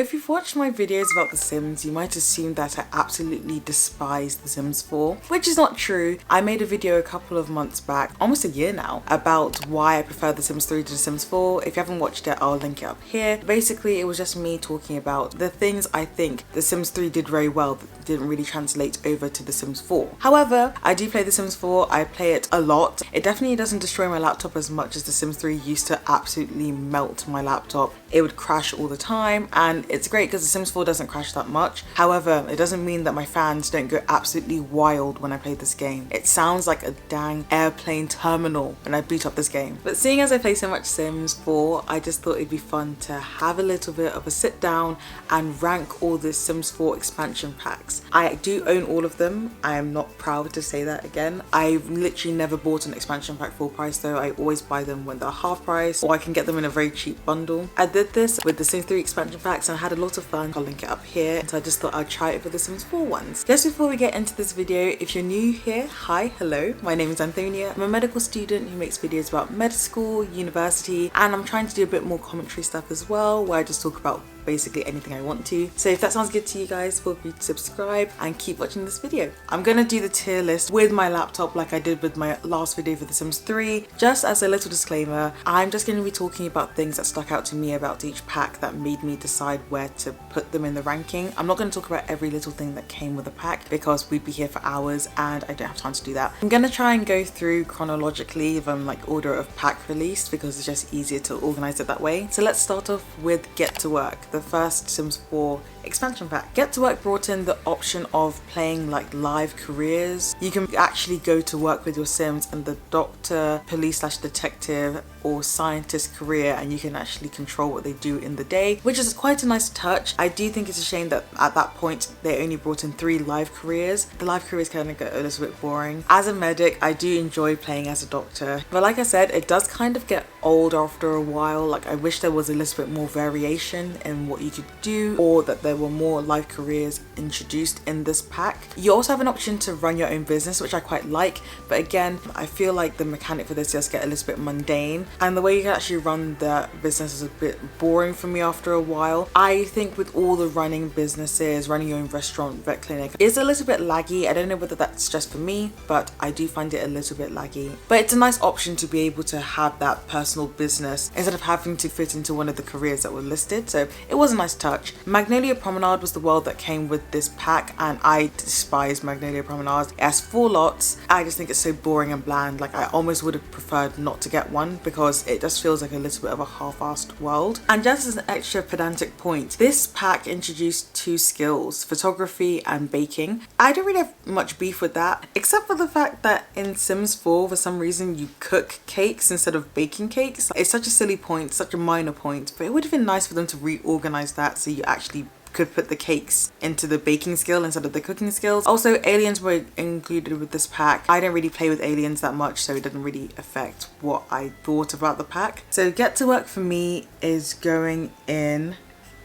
If you've watched my videos about The Sims, you might assume that I absolutely despise The Sims 4, which is not true. I made a video a couple of months back, almost a year now, about why I prefer The Sims 3 to The Sims 4. If you haven't watched it, I'll link it up here. Basically, it was just me talking about the things I think The Sims 3 did very well that didn't really translate over to The Sims 4. However, I do play The Sims 4, I play it a lot. It definitely doesn't destroy my laptop as much as The Sims 3 used to absolutely melt my laptop. It would crash all the time, and it's great because The Sims 4 doesn't crash that much. However, it doesn't mean that my fans don't go absolutely wild when I play this game. It sounds like a dang airplane terminal when I boot up this game. But seeing as I play so much Sims 4, I just thought it'd be fun to have a little bit of a sit down and rank all the Sims 4 expansion packs. I do own all of them. I am not proud to say that again. I've literally never bought an expansion pack full price though. I always buy them when they're half price, or I can get them in a very cheap bundle. I did this with the Sims 3 expansion packs and I had a lot of fun. I'll link it up here. So I just thought I'd try it for the Sims 4 ones. Just before we get into this video, if you're new here, hi, hello. My name is Antonia. I'm a medical student who makes videos about med school, university, and I'm trying to do a bit more commentary stuff as well, where I just talk about basically anything I want to. So if that sounds good to you guys, feel free to subscribe and keep watching this video. I'm gonna do the tier list with my laptop like I did with my last video for The Sims 3. Just as a little disclaimer, I'm just gonna be talking about things that stuck out to me about each pack that made me decide where to put them in the ranking. I'm not gonna talk about every little thing that came with the pack because we'd be here for hours and I don't have time to do that. I'm gonna try and go through chronologically from like order of pack release because it's just easier to organize it that way. So let's start off with Get to Work, the first Sims 4 expansion pack. Get to Work brought in the option of playing like live careers. You can actually go to work with your Sims and the doctor, police/detective or scientist career, and you can actually control what they do in the day, which is quite a nice touch. I do think it's a shame that at that point they only brought in 3 live careers. The live careers kind of get a little bit boring. As a medic, I do enjoy playing as a doctor, but like I said, it does kind of get old after a while. Like I wish there was a little bit more variation in what you could do, or that there were more live careers introduced in this pack. You also have an option to run your own business, which I quite like, but again, I feel like the mechanic for this does get a little bit mundane, and the way you can actually run the business is a bit boring for me after a while. I think with all the running businesses, running your own restaurant, vet clinic is a little bit laggy. I don't know whether that's just for me, but I do find it a little bit laggy. But it's a nice option to be able to have that personal business instead of having to fit into one of the careers that were listed, so it was a nice touch. Magnolia Promenade was the world that came with this pack, and I despise Magnolia Promenade. It has 4 lots. I just think it's so boring and bland. Like I almost would have preferred not to get one because it just feels like a little bit of a half-assed world. And just as an extra pedantic point, this pack introduced 2 skills, photography and baking. I don't really have much beef with that, except for the fact that in Sims 4 for some reason you cook cakes instead of baking cakes. It's such a silly point, such a minor point, but it would have been nice for them to reorganize that so you actually could put the cakes into the baking skill instead of the cooking skills. Also, aliens were included with this pack. I don't really play with aliens that much, so it didn't really affect what I thought about the pack. So Get to Work for me is going in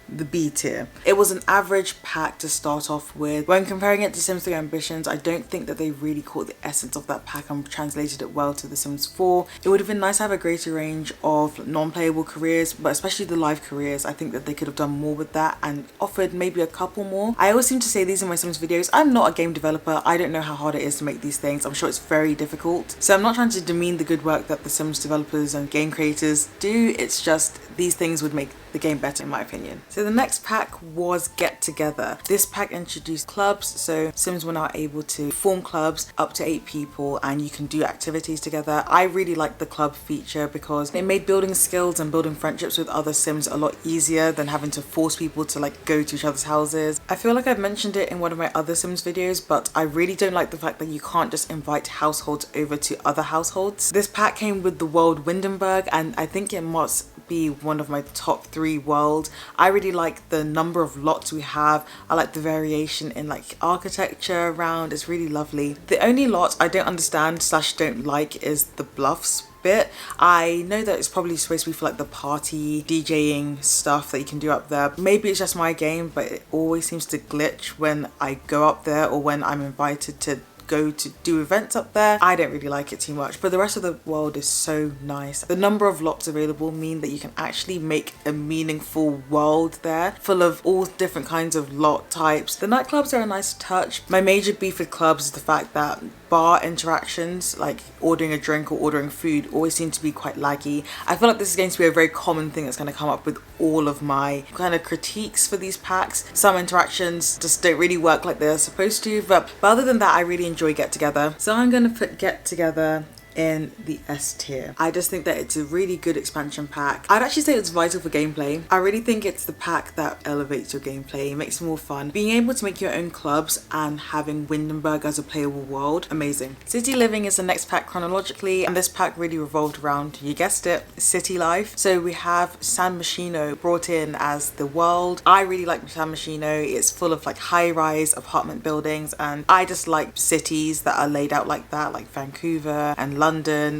the B tier. It was an average pack to start off with. When comparing it to Sims 3 Ambitions, I don't think that they really caught the essence of that pack and translated it well to The Sims 4. It would have been nice to have a greater range of non-playable careers, but especially the live careers. I think that they could have done more with that and offered maybe a couple more. I always seem to say these in my Sims videos. I'm not a game developer. I don't know how hard it is to make these things. I'm sure it's very difficult. So I'm not trying to demean the good work that the Sims developers and game creators do. It's just these things would make the game better in my opinion. So the next pack was Get Together. This pack introduced clubs, so Sims were now able to form clubs up to 8 people and you can do activities together. I really like the club feature because it made building skills and building friendships with other Sims a lot easier than having to force people to like go to each other's houses. I feel like I've mentioned it in one of my other Sims videos, but I really don't like the fact that you can't just invite households over to other households. This pack came with the world Windenburg, and I think it must be one of my top 3 worlds. I really like the number of lots we have. I like the variation in like architecture around. It's really lovely. The only lot I don't understand / don't like is the bluffs bit. I know that it's probably supposed to be for like the party DJing stuff that you can do up there. Maybe it's just my game, but it always seems to glitch when I go up there or when I'm invited to go to do events up there. I don't really like it too much, but the rest of the world is so nice. The number of locks available mean that you can actually make a meaningful world there, full of all different kinds of lock types. The nightclubs are a nice touch. My major beef with clubs is the fact that bar interactions, like ordering a drink or ordering food, always seem to be quite laggy. I feel like this is going to be a very common thing that's going to come up with all of my kind of critiques for these packs. Some interactions just don't really work like they're supposed to, but other than that, I really enjoy Get Together. So I'm going to put Get Together in the S tier. I just think that it's a really good expansion pack. I'd actually say it's vital for gameplay. I really think it's the pack that elevates your gameplay, makes it more fun. Being able to make your own clubs and having Windenburg as a playable world, amazing. City Living is the next pack chronologically, and this pack really revolved around, you guessed it, city life. So we have San Myshuno brought in as the world. I really like San Myshuno. It's full of like high-rise apartment buildings, and I just like cities that are laid out like that, like Vancouver and London.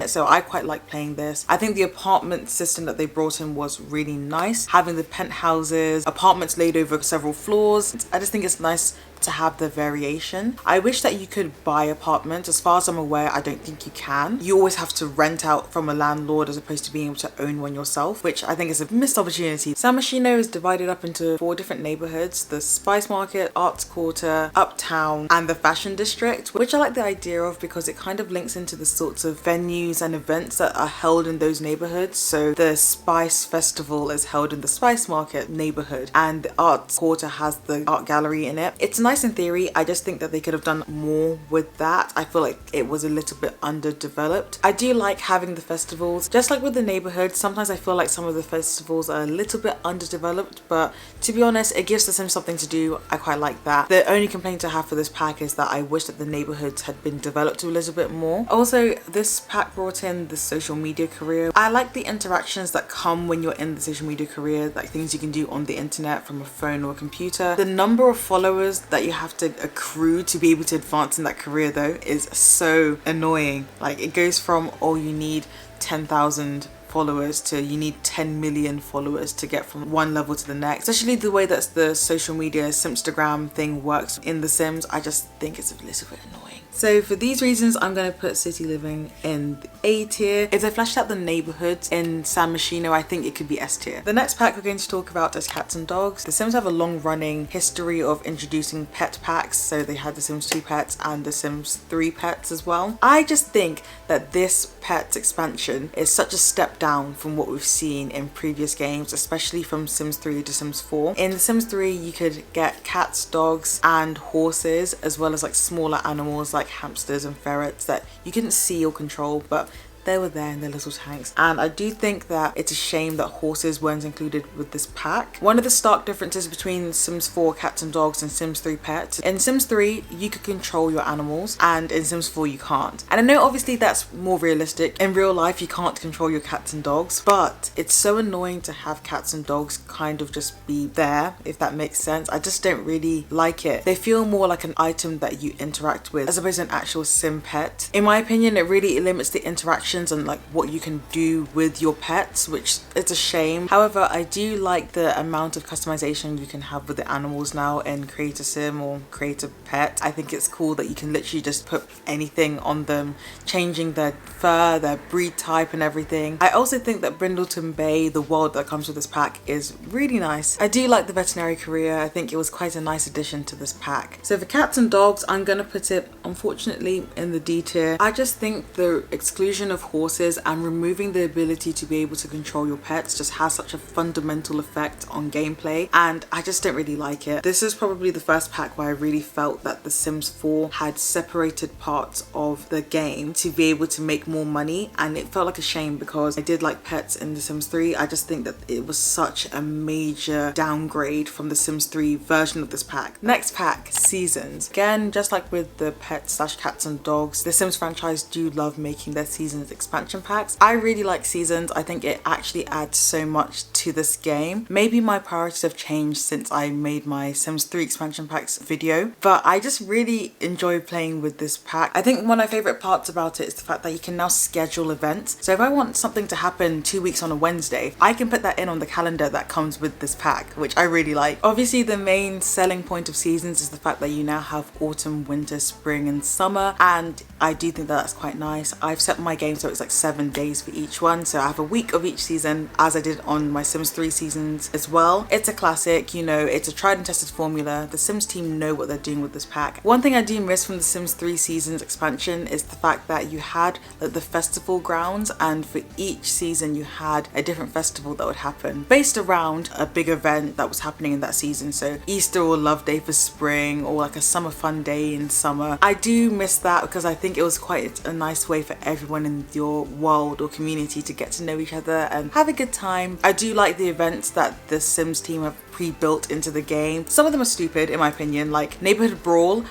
So I quite like playing this. I think the apartment system that they brought in was really nice. Having the penthouses, apartments laid over several floors. I just think it's nice to have the variation. I wish that you could buy apartments. As far as I'm aware, I don't think you can. You always have to rent out from a landlord as opposed to being able to own one yourself, which I think is a missed opportunity. San Myshuno is divided up into 4 different neighborhoods: the Spice Market, Arts Quarter, Uptown, and the Fashion District, which I like the idea of because it kind of links into the sorts of venues and events that are held in those neighborhoods. So the Spice Festival is held in the Spice Market neighborhood, and the Arts Quarter has the art gallery in it. It's nice in theory. I just think that they could have done more with that. I feel like it was a little bit underdeveloped. I do like having the festivals. Just like with the neighborhood, sometimes I feel like some of the festivals are a little bit underdeveloped, but to be honest, it gives the Sims something to do. I quite like that. The only complaint I have for this pack is that I wish that the neighborhoods had been developed a little bit more. Also, this pack brought in the social media career. I like the interactions that come when you're in the social media career, like things you can do on the internet from a phone or a computer. The number of followers that you have to accrue to be able to advance in that career though is so annoying. Like it goes from, oh, you need 10,000 followers to you need 10 million followers to get from one level to the next. Especially the way that the social media Simstagram thing works in The Sims, I just think it's a little bit annoying. So for these reasons, I'm going to put City Living in the A tier. If they fleshed out the neighborhoods in San Myshuno, I think it could be S tier. The next pack we're going to talk about is Cats and Dogs. The Sims have a long running history of introducing pet packs. So they had the Sims 2 pets and the Sims 3 pets as well. I just think that this pets expansion is such a step down from what we've seen in previous games, especially from Sims 3 to Sims 4. In the Sims 3, you could get cats, dogs, and horses, as well as like smaller animals like hamsters and ferrets that you couldn't see or control, but they were there in their little tanks. And I do think that it's a shame that horses weren't included with this pack. One of the stark differences between Sims 4 Cats and Dogs and Sims 3 Pets, in Sims 3 you could control your animals and in Sims 4 you can't. And I know obviously that's more realistic. In real life you can't control your cats and dogs, but it's so annoying to have cats and dogs kind of just be there, if that makes sense. I just don't really like it. They feel more like an item that you interact with as opposed to an actual sim pet. In my opinion, it really limits the interaction and like what you can do with your pets, which it's a shame. However, I do like the amount of customization you can have with the animals now in Create a Sim or Create a Pet. I think it's cool that you can literally just put anything on them, changing their fur, their breed type and everything. I also think that Brindleton Bay, the world that comes with this pack, is really nice. I do like the veterinary career. I think it was quite a nice addition to this pack. So for Cats and Dogs, I'm gonna put it unfortunately in the D tier. I just think the exclusion of horses and removing the ability to be able to control your pets just has such a fundamental effect on gameplay, and I just don't really like it. This is probably the first pack where I really felt that The Sims 4 had separated parts of the game to be able to make more money, and it felt like a shame because I did like pets in The Sims 3. I just think that it was such a major downgrade from The Sims 3 version of this pack. Next pack, Seasons. Again, just like with the pets / cats and dogs, The Sims franchise do love making their seasons expansion packs. I really like seasons. I think it actually adds so much to this game. Maybe my priorities have changed since I made my Sims 3 expansion packs video, but I just really enjoy playing with this pack. I think one of my favorite parts about it is the fact that you can now schedule events. So if I want something to happen 2 weeks on a Wednesday, I can put that in on the calendar that comes with this pack, which I really like. Obviously, the main selling point of seasons is the fact that you now have autumn, winter, spring and summer, and I do think that that's quite nice. I've set my game so it's like 7 days for each one, so I have a week of each season, as I did on my Sims 3 seasons as well. It's a classic, you know, it's a tried and tested formula. The Sims team know what they're doing with this pack. One thing I do miss from the Sims 3 seasons expansion is the fact that you had like the festival grounds, and for each season you had a different festival that would happen based around a big event that was happening in that season. So Easter or Love Day for spring, or like a summer fun day in summer. I do miss that because I think it was quite a nice way for everyone in your world or community to get to know each other and have a good time. I do like the events that the Sims team have pre-built into the game. Some of them are stupid in my opinion, like Neighborhood Brawl.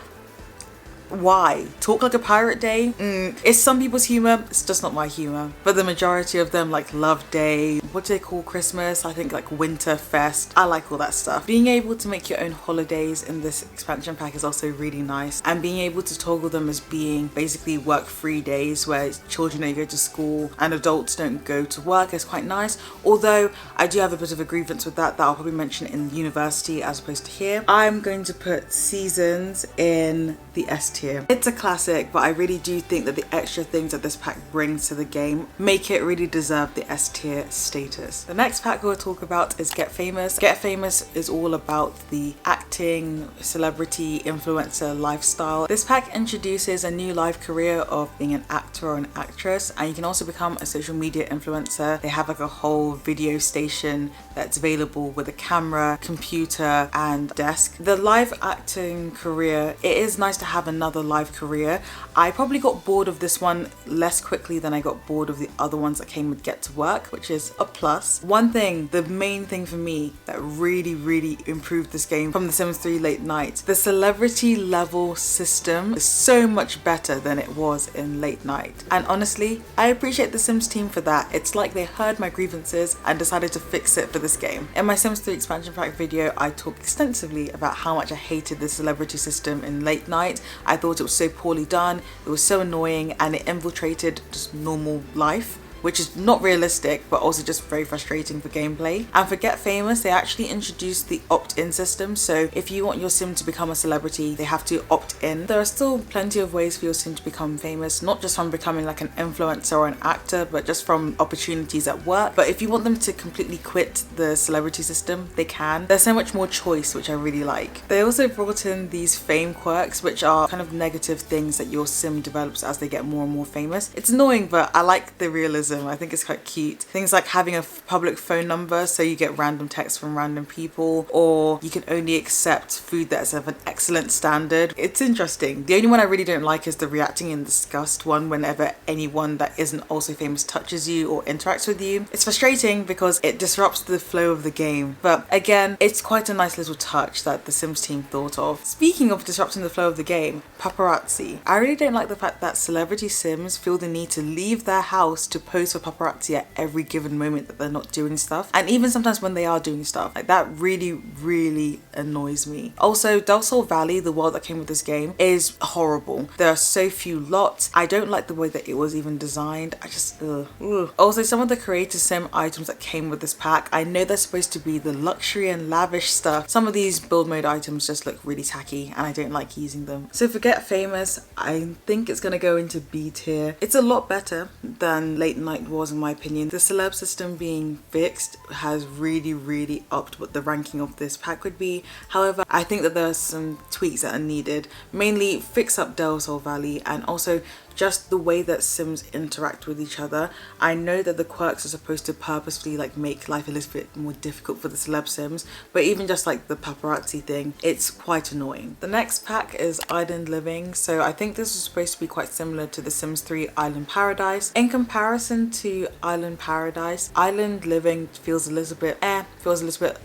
Why? Talk like a pirate day? It's some people's humor, it's just not my humor. But the majority of them, like Love Day, what do they call Christmas? I think like Winter Fest. I like all that stuff. Being able to make your own holidays in this expansion pack is also really nice. And being able to toggle them as being basically work-free days where children don't go to school and adults don't go to work is quite nice. Although I do have a bit of a grievance with that I'll probably mention in university as opposed to here. I'm going to put seasons in the S tier. It's a classic, but I really do think that the extra things that this pack brings to the game make it really deserve the S tier status. The next pack we'll talk about is Get Famous. Get Famous is all about the acting, celebrity, influencer lifestyle. This pack introduces a new life career of being an actor or an actress, and you can also become a social media influencer. They have like a whole video station that's available with a camera, computer and desk. The live acting career, it is nice to have another live career. I probably got bored of this one less quickly than I got bored of the other ones that came with Get to Work, which is a plus. One thing, the main thing for me that really improved this game from The Sims 3 Late Night, the celebrity level system is so much better than it was in Late Night. And honestly, I appreciate the Sims team for that. It's like they heard my grievances and decided to fix it for this game. In my Sims 3 expansion pack video, I talk extensively about how much I hated the celebrity system in Late Night. I thought it was so poorly done, it was so annoying, and it infiltrated just normal life, which is not realistic but also just very frustrating for gameplay. And for Get Famous, they actually introduced the opt-in system, so if you want your sim to become a celebrity, they have to opt in. There are still plenty of ways for your sim to become famous, not just from becoming like an influencer or an actor, but just from opportunities at work. But if you want them to completely quit the celebrity system, they can. There's so much more choice, which I really like. They also brought in these fame quirks, which are kind of negative things that your sim develops as they get more and more famous. It's annoying, but I like the realism. I think it's quite cute. Things like having a public phone number so you get random texts from random people, or you can only accept food that's of an excellent standard. It's interesting. The only one I really don't like is the reacting in disgust one whenever anyone that isn't also famous touches you or interacts with you. It's frustrating because it disrupts the flow of the game, but again, it's quite a nice little touch that the Sims team thought of. Speaking of disrupting the flow of the game, paparazzi. I really don't like the fact that celebrity Sims feel the need to leave their house to pose for paparazzi at every given moment that they're not doing stuff, and even sometimes when they are doing stuff. Like, that really annoys me. Also, Del Sol Valley, the world that came with this game, is horrible. There are so few lots. I don't like the way that it was even designed. I just ugh. Also, some of the creator sim items that came with this pack, I know they're supposed to be the luxury and lavish stuff. Some of these build mode items just look really tacky and I don't like using them. So for Get Famous, I think it's gonna go into B tier. It's a lot better than Late Night was, in my opinion. The celeb system being fixed has really upped what the ranking of this pack would be. However, I think that there are some tweaks that are needed. Mainly fix up Del Sol Valley, and also just the way that Sims interact with each other. I know that the quirks are supposed to purposefully like make life a little bit more difficult for the celeb Sims, but even just like the paparazzi thing, it's quite annoying. The next pack is Island Living. So I think this was supposed to be quite similar to the Sims 3 Island Paradise. In comparison to Island Paradise, Island Living feels a little bit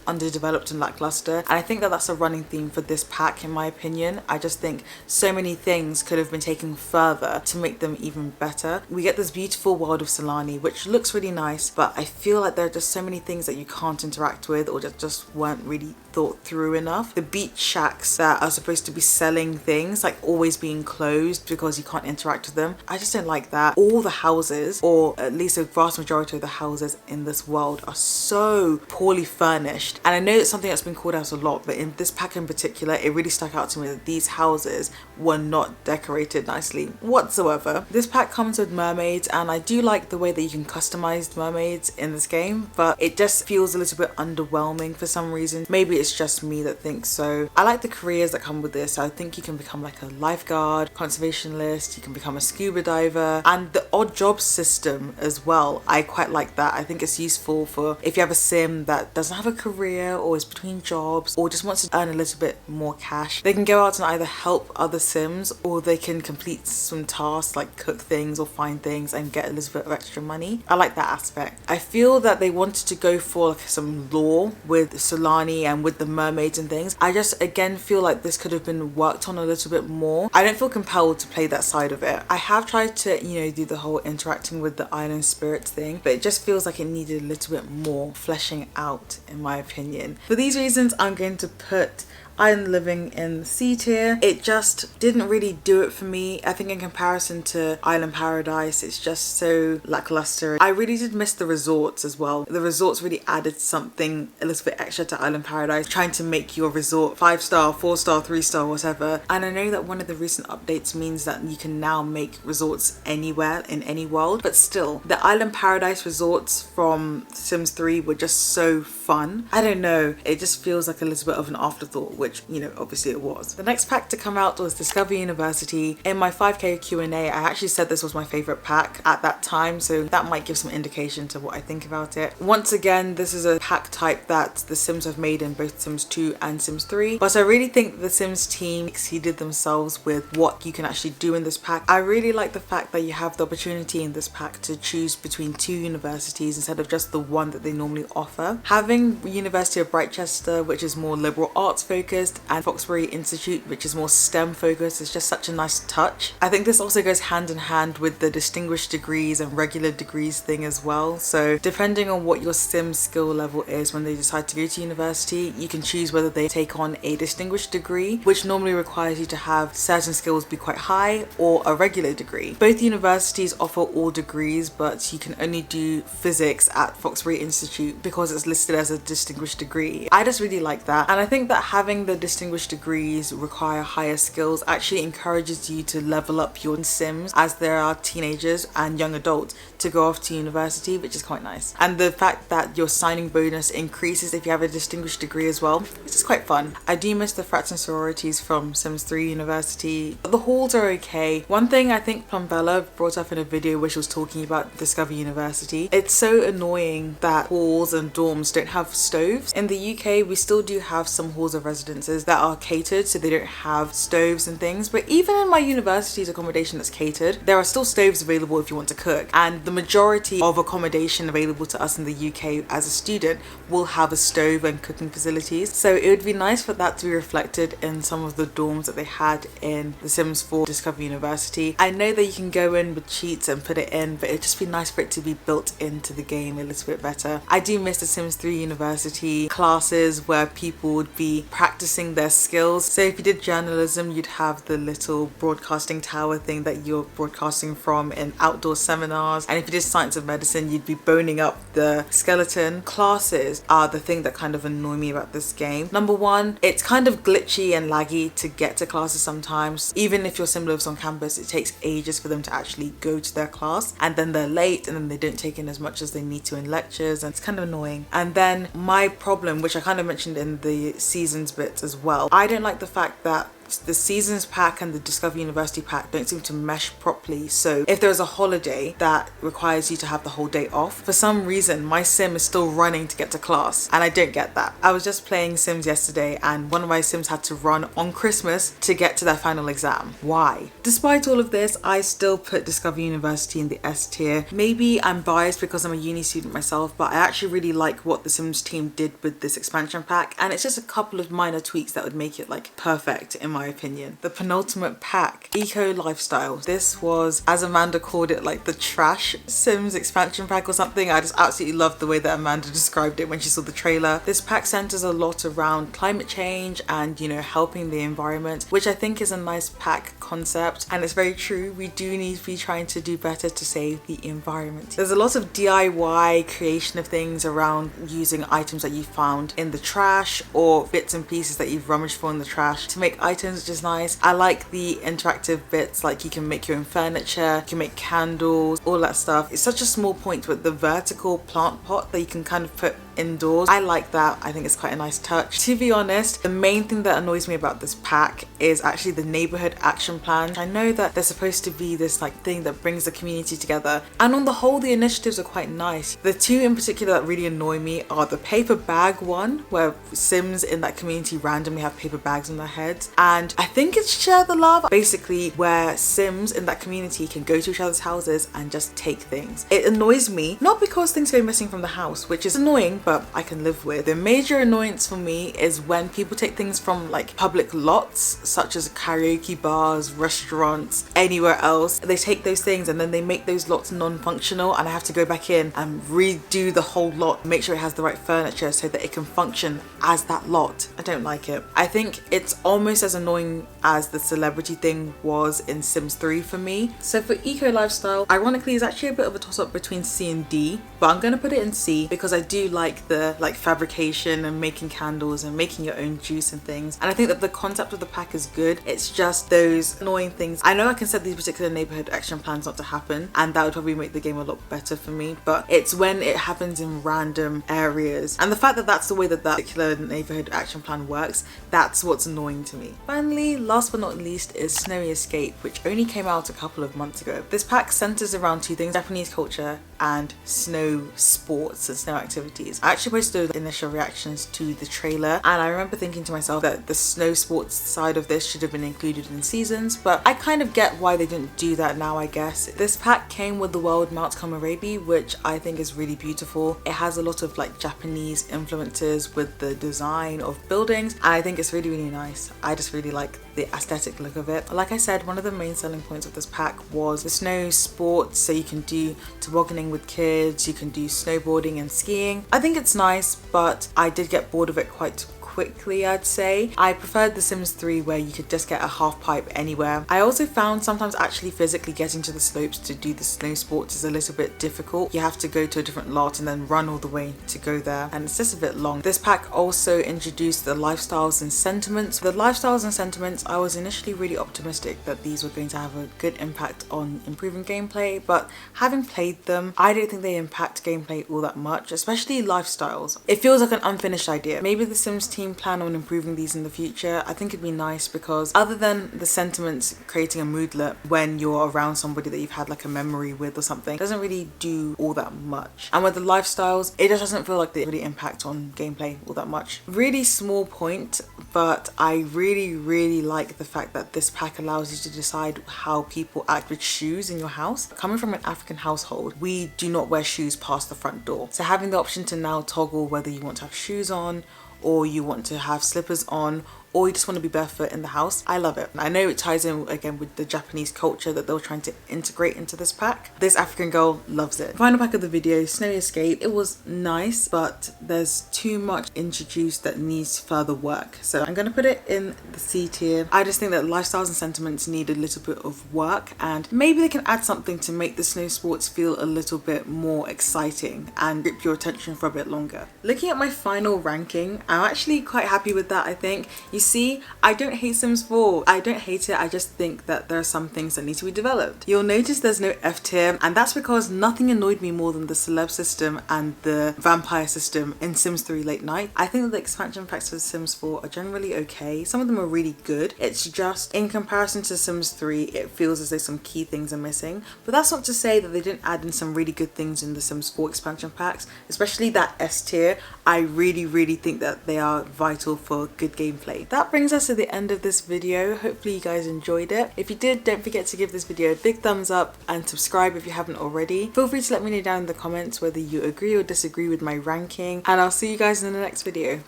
underdeveloped and lackluster, and I think that that's a running theme for this pack in my opinion. I just think so many things could have been taken further to make them even better. We get this beautiful world of Solani, which looks really nice, but I feel like there are just so many things that you can't interact with or that just weren't really thought through enough. The beach shacks that are supposed to be selling things, like always being closed because you can't interact with them, I just don't like that. All the houses, or at least a vast majority of the houses in this world, are so poorly furnished. And I know it's something that's been called out a lot, but in this pack in particular, it really stuck out to me that these houses were not decorated nicely whatsoever. This pack comes with mermaids, and I do like the way that you can customize mermaids in this game, but it just feels a little bit underwhelming for some reason. Maybe it's just me that thinks so. I like the careers that come with this. I think you can become like a lifeguard, conservationist, you can become a scuba diver, and the odd job system as well. I quite like that. I think it's useful for if you have a sim that doesn't have a career or is between jobs or just wants to earn a little bit more cash. They can go out and either help other sims or they can complete some tasks like cook things or find things and get a little bit of extra money. I like that aspect. I feel that they wanted to go for like some lore with Solani and with the mermaids and things. I just again feel like this could have been worked on a little bit more. I don't feel compelled to play that side of it. I have tried to, you know, do the whole interacting with the island spirits thing, but it just feels like it needed a little bit more fleshing out in my opinion. For these reasons, I'm going to put Island Living in C tier. It just didn't really do it for me. I think in comparison to Island Paradise, it's just so lackluster. I really did miss the resorts as well. The resorts really added something a little bit extra to Island Paradise, trying to make your resort 5-star, 4-star, 3-star, whatever. And I know that one of the recent updates means that you can now make resorts anywhere in any world, but still, the Island Paradise resorts from Sims 3 were just so fun. I don't know, it just feels like a little bit of an afterthought, which, you know, obviously it was. The next pack to come out was Discover University. In my 5k Q&A, I actually said this was my favorite pack at that time, so that might give some indication to what I think about it. Once again, this is a pack type that the Sims have made in both Sims 2 and Sims 3, but I really think the Sims team exceeded themselves with what you can actually do in this pack. I really like the fact that you have the opportunity in this pack to choose between 2 universities instead of just the one that they normally offer. Having University of Brightchester, which is more liberal arts focused, and Foxbury Institute, which is more STEM focused, is just such a nice touch. I think this also goes hand in hand with the distinguished degrees and regular degrees thing as well. So depending on what your sim skill level is when they decide to go to university, you can choose whether they take on a distinguished degree, which normally requires you to have certain skills be quite high, or a regular degree. Both universities offer all degrees, but you can only do physics at Foxbury Institute because it's listed as a distinguished degree. I just really like that, and I think that having the distinguished degrees require higher skills actually encourages you to level up your sims as there are teenagers and young adults to go off to university, which is quite nice. And the fact that your signing bonus increases if you have a distinguished degree as well, which is quite fun. I do miss the frats and sororities from Sims 3 University. The halls are okay. One thing I think Plumbella brought up in a video where she was talking about Discover University, it's so annoying that halls and dorms don't have stoves. In the UK, we still do have some halls of residence that are catered, so they don't have stoves and things, but even in my university's accommodation that's catered, there are still stoves available if you want to cook, and the majority of accommodation available to us in the UK as a student will have a stove and cooking facilities. So it would be nice for that to be reflected in some of the dorms that they had in The Sims 4 Discover University. I know that you can go in with cheats and put it in, but it'd just be nice for it to be built into the game a little bit better. I do miss The Sims 3 University classes where people would be practicing their skills. So if you did journalism, you'd have the little broadcasting tower thing that you're broadcasting from in outdoor seminars, and if you did science of medicine, you'd be boning up the skeleton. Classes are the thing that kind of annoy me about this game. Number one, it's kind of glitchy and laggy to get to classes sometimes. Even if your sim lives on campus, it takes ages for them to actually go to their class, and then they're late, and then they don't take in as much as they need to in lectures, and it's kind of annoying. And then my problem, which I kind of mentioned in the seasons bits as well, I don't like the fact that the seasons pack and the Discover University pack don't seem to mesh properly. So if there's a holiday that requires you to have the whole day off, for some reason my sim is still running to get to class, and I don't get that. I was just playing Sims yesterday and one of my sims had to run on Christmas to get to their final exam. Why? Despite all of this, I still put Discover University in the S tier. Maybe I'm biased because I'm a uni student myself, but I actually really like what the Sims team did with this expansion pack, and it's just a couple of minor tweaks that would make it like perfect in my my opinion. The penultimate pack, Eco Lifestyle. This was, as Amanda called it, like the trash Sims expansion pack or something. I just absolutely loved the way that Amanda described it when she saw the trailer. This pack centers a lot around climate change and, you know, helping the environment, which I think is a nice pack concept. And it's very true. We do need to be trying to do better to save the environment. There's a lot of DIY creation of things around using items that you found in the trash or bits and pieces that you've rummaged for in the trash to make items, which is nice. I like the interactive bits, like you can make your own furniture, you can make candles, all that stuff. It's such a small point with the vertical plant pot that you can kind of put indoors. I like that. I think it's quite a nice touch. To be honest, the main thing that annoys me about this pack is actually the neighborhood action plan. I know that they're supposed to be this like thing that brings the community together, and on the whole the initiatives are quite nice. The two in particular that really annoy me are the paper bag one, where Sims in that community randomly have paper bags on their heads, and I think it's Share the Love, basically where Sims in that community can go to each other's houses and just take things. It annoys me, not because things go missing from the house, which is annoying, but I can live with. The major annoyance for me is when people take things from like public lots, such as karaoke bars, restaurants, anywhere else. They take those things and then they make those lots non-functional, and I have to go back in and redo the whole lot, make sure it has the right furniture so that it can function as that lot. I don't like it. I think it's almost as annoying as the celebrity thing was in Sims 3 for me. So for Eco Lifestyle, ironically, is actually a bit of a toss-up between C and D, but I'm gonna put it in C because I do like the fabrication and making candles and making your own juice and things, and I think that the concept of the pack is good. It's just those annoying things. I know I can set these particular neighborhood action plans not to happen, and that would probably make the game a lot better for me, but it's when it happens in random areas, and the fact that that's the way that that particular neighborhood action plan works, that's what's annoying to me. Finally, last but not least, is Snowy Escape, which only came out a couple of months ago. This pack centers around two things: Japanese culture and snow sports and snow activities. I actually posted initial reactions to the trailer, and I remember thinking to myself that the snow sports side of this should have been included in seasons, but I kind of get why they didn't do that now, I guess. This pack came with the world Mount Komorebi, which I think is really beautiful. It has a lot of like Japanese influences with the design of buildings, and I think it's really, really nice. I just really like the aesthetic look of it. Like I said, one of the main selling points of this pack was the snow sports, so you can do tobogganing with kids, you can do snowboarding and skiing. I think it's nice, but I did get bored of it quite quickly, I'd say. I preferred The Sims 3 where you could just get a half pipe anywhere. I also found sometimes actually physically getting to the slopes to do the snow sports is a little bit difficult. You have to go to a different lot and then run all the way to go there, and it's just a bit long. This pack also introduced the lifestyles and sentiments. The lifestyles and sentiments, I was initially really optimistic that these were going to have a good impact on improving gameplay, but having played them, I don't think they impact gameplay all that much, especially lifestyles. It feels like an unfinished idea. Maybe the Sims team plan on improving these in the future. I think it'd be nice because other than the sentiments creating a moodlet when you're around somebody that you've had like a memory with or something, it doesn't really do all that much. And with the lifestyles, it just doesn't feel like they really impact on gameplay all that much. Really small point, but I really, really like the fact that this pack allows you to decide how people act with shoes in your house. Coming from an African household, we do not wear shoes past the front door. So having the option to now toggle whether you want to have shoes on, or you want to have slippers on, or you just want to be barefoot in the house, I love it. I know it ties in again with the Japanese culture that they were trying to integrate into this pack. This African girl loves it. Final pack of the video, Snowy Escape. It was nice, but there's too much introduced that needs further work. So I'm gonna put it in the C tier. I just think that lifestyles and sentiments need a little bit of work, and maybe they can add something to make the snow sports feel a little bit more exciting and grip your attention for a bit longer. Looking at my final ranking, I'm actually quite happy with that, I think. You see, I don't hate Sims 4. I don't hate it, I just think that there are some things that need to be developed. You'll notice there's no F tier, and that's because nothing annoyed me more than the celeb system and the vampire system in Sims 3 Late Night. I think that the expansion packs for Sims 4 are generally okay. Some of them are really good. It's just, in comparison to Sims 3, it feels as though some key things are missing. But that's not to say that they didn't add in some really good things in the Sims 4 expansion packs, especially that S tier. I really, really think that they are vital for good gameplay. That brings us to the end of this video. Hopefully you guys enjoyed it. If you did, don't forget to give this video a big thumbs up and subscribe if you haven't already. Feel free to let me know down in the comments whether you agree or disagree with my ranking, and I'll see you guys in the next video.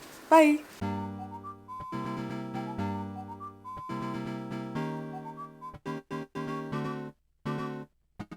Bye!